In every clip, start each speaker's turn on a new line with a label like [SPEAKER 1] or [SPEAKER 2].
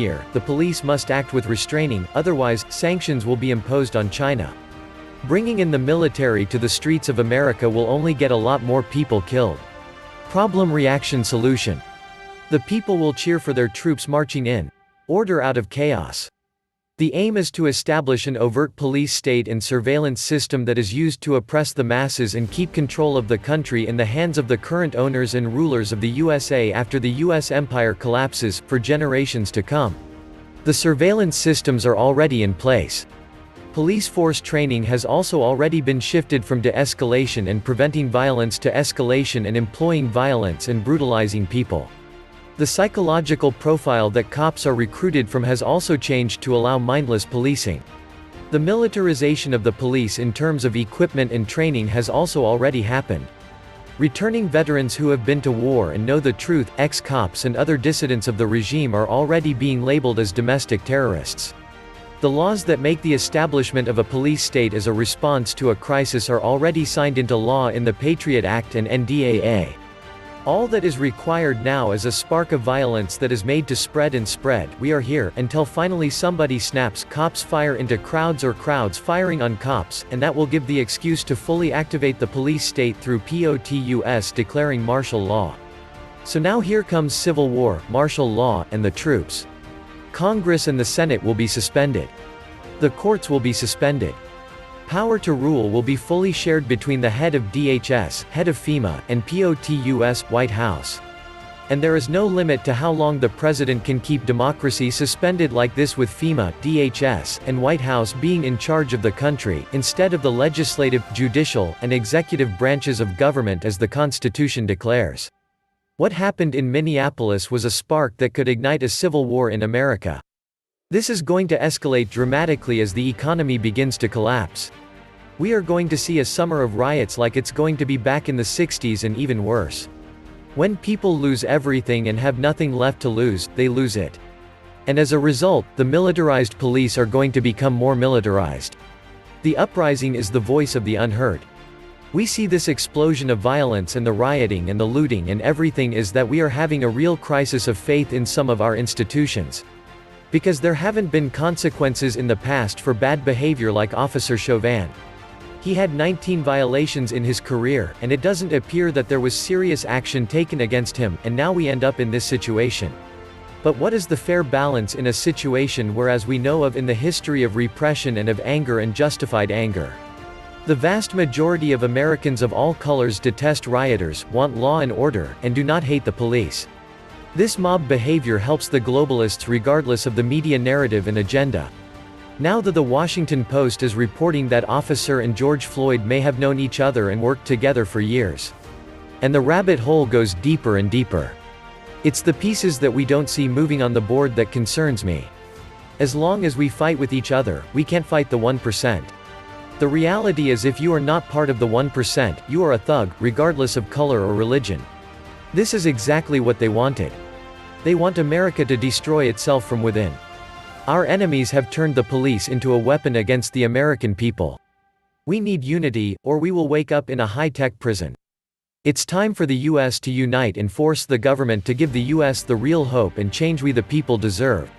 [SPEAKER 1] Here, the police must act with restraining, otherwise, sanctions will be imposed on China. Bringing in the military to the streets of America will only get a lot more people killed. Problem reaction solution. The people will cheer for their troops marching in. Order out of chaos. The aim is to establish an overt police state and surveillance system that is used to oppress the masses and keep control of the country in the hands of the current owners and rulers of the USA after the US empire collapses, for generations to come. The surveillance systems are already in place. Police force training has also already been shifted from de-escalation and preventing violence to escalation and employing violence and brutalizing people. The psychological profile that cops are recruited from has also changed to allow mindless policing. The militarization of the police in terms of equipment and training has also already happened. Returning veterans who have been to war and know the truth, ex-cops and other dissidents of the regime are already being labeled as domestic terrorists. The laws that make the establishment of a police state as a response to a crisis are already signed into law in the Patriot Act and NDAA. All that is required now is a spark of violence that is made to spread and spread. We are here, until finally somebody snaps, cops fire into crowds or crowds firing on cops, and that will give the excuse to fully activate the police state through POTUS declaring martial law. So now here comes civil war, martial law, and the troops. Congress and the Senate will be suspended. The courts will be suspended. Power to rule will be fully shared between the head of DHS, head of FEMA, and POTUS, White House. And there is no limit to how long the president can keep democracy suspended like this, with FEMA, DHS, and White House being in charge of the country, instead of the legislative, judicial, and executive branches of government as the Constitution declares. What happened in Minneapolis was a spark that could ignite a civil war in America. This is going to escalate dramatically as the economy begins to collapse. We are going to see a summer of riots like it's going to be back in the 60s and even worse. When people lose everything and have nothing left to lose, they lose it. And as a result, the militarized police are going to become more militarized. The uprising is the voice of the unheard. We see this explosion of violence and the rioting and the looting, and everything is that we are having a real crisis of faith in some of our institutions. Because there haven't been consequences in the past for bad behavior like Officer Chauvin. He had 19 violations in his career, and it doesn't appear that there was serious action taken against him, and now we end up in this situation. But what is the fair balance in a situation whereas we know of in the history of repression and of anger and justified anger? The vast majority of Americans of all colors detest rioters, want law and order, and do not hate the police. This mob behavior helps the globalists regardless of the media narrative and agenda. Now that the Washington Post is reporting that Officer and George Floyd may have known each other and worked together for years. And the rabbit hole goes deeper and deeper. It's the pieces that we don't see moving on the board that concerns me. As long as we fight with each other, we can't fight the 1%. The reality is, if you are not part of the 1%, you are a thug, regardless of color or religion. This is exactly what they wanted. They want America to destroy itself from within. Our enemies have turned the police into a weapon against the American people. We need unity, or we will wake up in a high-tech prison. It's time for the US to unite and force the government to give the US the real hope and change we the people deserve.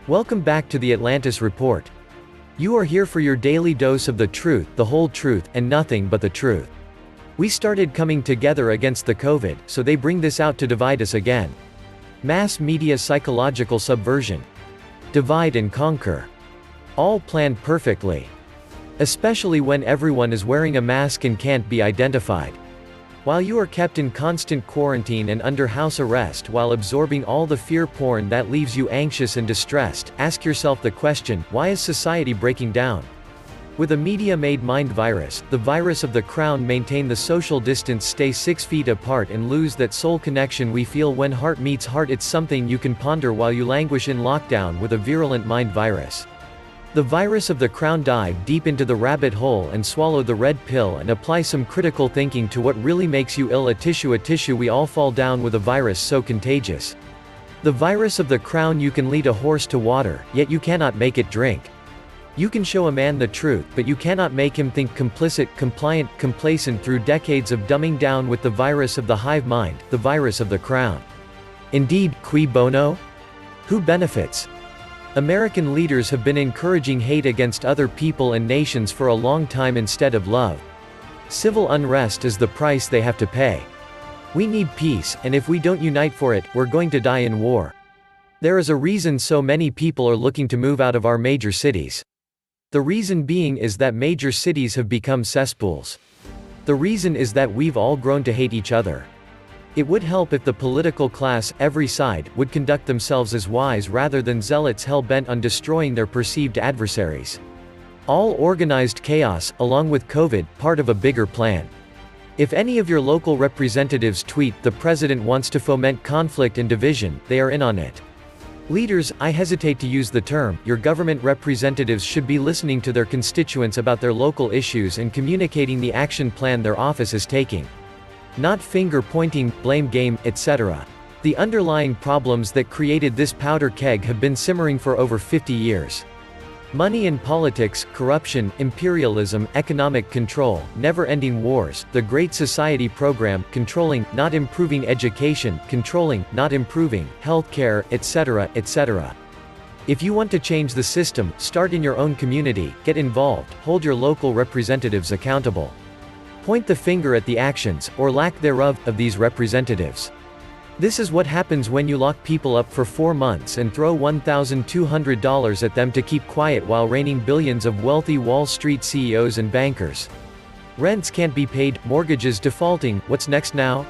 [SPEAKER 1] Welcome back to the Atlantis Report. You are here for your daily dose of the truth, the whole truth, and nothing but the truth. We started coming together against the COVID, so they bring this out to divide us again. Mass media psychological subversion. Divide and conquer. All planned perfectly. Especially when everyone is wearing a mask and can't be identified. While you are kept in constant quarantine and under house arrest while absorbing all the fear porn that leaves you anxious and distressed, ask yourself the question, why is society breaking down? With a media-made mind virus, the virus of the crown, maintain the social distance, stay 6 feet apart, and lose that soul connection we feel when heart meets heart. It's something you can ponder while you languish in lockdown with a virulent mind virus. The virus of the crown. Dive deep into the rabbit hole and swallow the red pill and apply some critical thinking to what really makes you ill. A tissue we all fall down with a virus so contagious. The virus of the crown. You can lead a horse to water, yet you cannot make it drink. You can show a man the truth, but you cannot make him think. Complicit, compliant, complacent through decades of dumbing down with the virus of the hive mind, the virus of the crown. Indeed, cui bono? Who benefits? American leaders have been encouraging hate against other people and nations for a long time instead of love. Civil unrest is the price they have to pay. We need peace, and if we don't unite for it, we're going to die in war. There is a reason so many people are looking to move out of our major cities. The reason being is that major cities have become cesspools. The reason is that we've all grown to hate each other. It would help if the political class, every side, would conduct themselves as wise rather than zealots hell-bent on destroying their perceived adversaries. All organized chaos, along with COVID, part of a bigger plan. If any of your local representatives tweet, "The president wants to foment conflict and division," they are in on it. Leaders, I hesitate to use the term, your government representatives should be listening to their constituents about their local issues and communicating the action plan their office is taking. Not finger-pointing, blame game, etc. The underlying problems that created this powder keg have been simmering for over 50 years. Money and politics, corruption, imperialism, economic control, never-ending wars, the Great Society program, controlling, not improving education, controlling, not improving, healthcare, etc., etc. If you want to change the system, start in your own community, get involved, hold your local representatives accountable. Point the finger at the actions, or lack thereof, of these representatives. This is what happens when you lock people up for 4 months and throw $1,200 at them to keep quiet while raining billions of wealthy Wall Street CEOs and bankers. Rents can't be paid, mortgages defaulting, what's next now?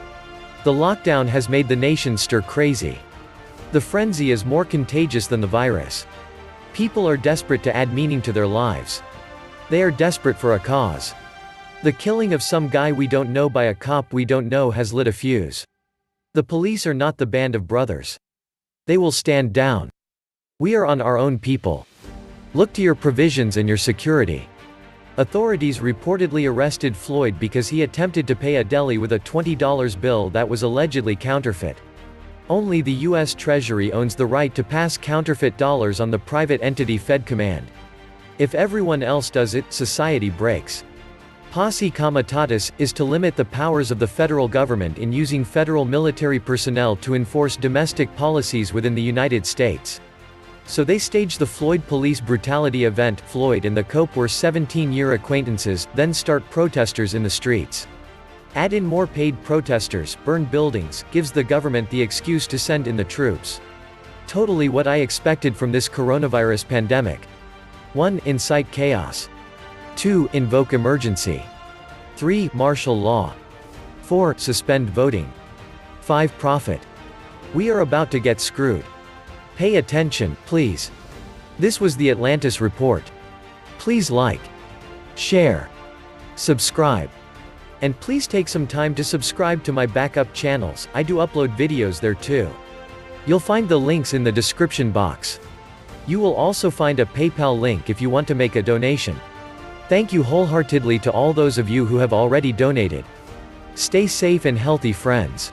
[SPEAKER 1] The lockdown has made the nation stir crazy. The frenzy is more contagious than the virus. People are desperate to add meaning to their lives. They are desperate for a cause. The killing of some guy we don't know by a cop we don't know has lit a fuse. The police are not the band of brothers. They will stand down. We are on our own people. Look to your provisions and your security. Authorities reportedly arrested Floyd because he attempted to pay a deli with a $20 bill that was allegedly counterfeit. Only the U.S. Treasury owns the right to pass counterfeit dollars on the private entity Fed command. If everyone else does it, society breaks. Posse comitatus is to limit the powers of the federal government in using federal military personnel to enforce domestic policies within the United States. So they staged the Floyd police brutality event. Floyd and the Cope were 17-year acquaintances, then start protesters in the streets. Add in more paid protesters, burn buildings, gives the government the excuse to send in the troops. Totally what I expected from this coronavirus pandemic. 1. Incite chaos. 2. Invoke emergency. 3. Martial law. 4. Suspend voting. 5. Profit. We are about to get screwed. Pay attention, please. This was the Atlantis Report. Please like, share, subscribe. And please take some time to subscribe to my backup channels, I do upload videos there too. You'll find the links in the description box. You will also find a PayPal link if you want to make a donation. Thank you wholeheartedly to all those of you who have already donated. Stay safe and healthy, friends.